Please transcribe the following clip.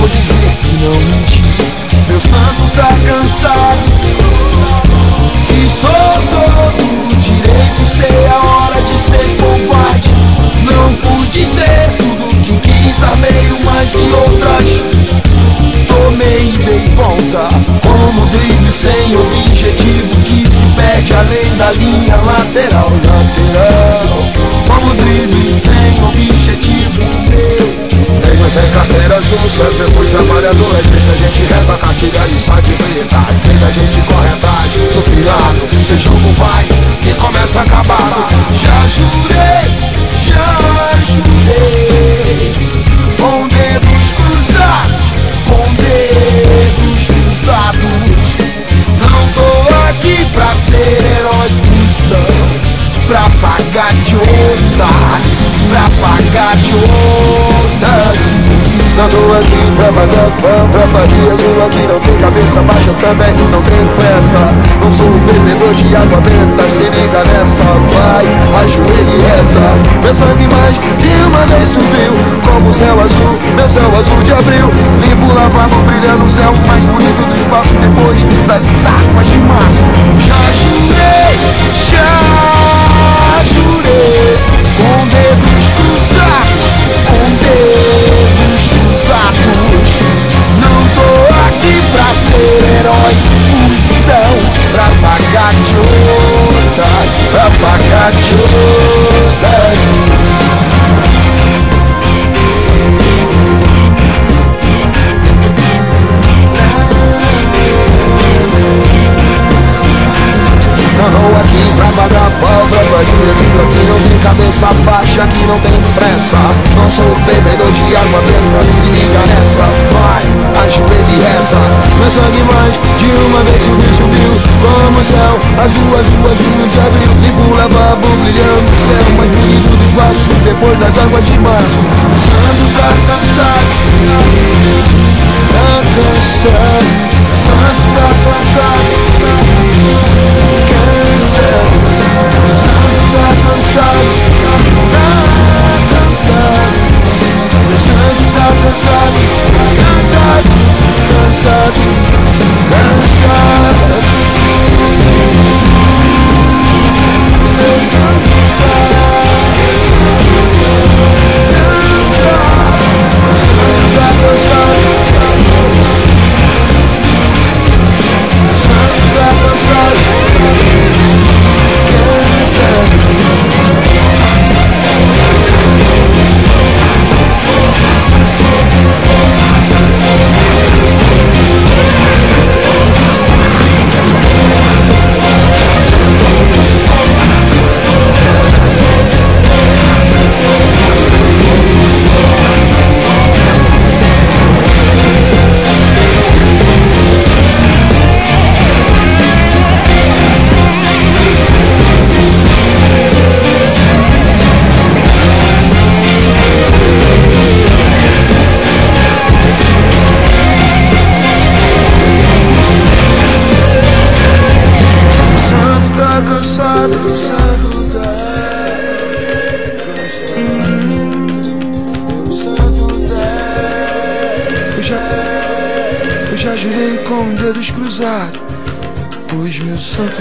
vou dizer que não menti. Meu santo tá cansado, que sou todo direito, sei a hora de ser covarde. Não pude ser tudo que quis, amei umas e outras, tomei e dei volta. Como drible sem objetivo, que se perde além da linha lateral. Como drible sem objetivo, mas sem carteira azul, sempre fui trabalhador. Às vezes a gente reza a cartilha e sai de preta, às vezes a gente corre atrás do finado. O jogo vai e começa a acabar. Já jurei, com dedos cruzados, com dedos cruzados. Não tô aqui pra ser herói, cuzão, pra pagar de otário, pra pagar de otário. Não tô aqui pra pagar pão, pra faria. Tô aqui, não tem cabeça baixa, também não tenho pressa. Não sou um bebedor de água benta, se liga nessa. Vai, ajoelha e reza. Meu sangue mais de uma vez subiu, como o céu azul, meu céu azul de abril. Limpo, lavado, brilhando o céu mais bonito do espaço, depois das águas de março. Já jurei, com dedos cruzados, com dedos cruzados. Não tô aqui pra ser herói, cuzão, pra pagar de otário, pra pagar de otário. Não tô aqui pra pagar pau, pra bandidas. Aqui não tem cabeça baixa, aqui não tem pressa. Não sou bebedor de água benta, se liga nessa. Vai, ajoelha e reza. Meu sangue mais de uma vez subiu, como o céu azul, azul, azul de abril. Limpo, lavabo, brilhando o céu mais bonito do espaço, depois das águas de março. O santo tá cansado, tá cansado. O santo tá cansado, o santo tá cansado, tá cansado. O santo tá cansado, cansado, cansado, cansado. Meu santo tá cansado, o santo tá cansado, o santo tá cansado. Eu já jurei com dedos cruzados, pois meu santo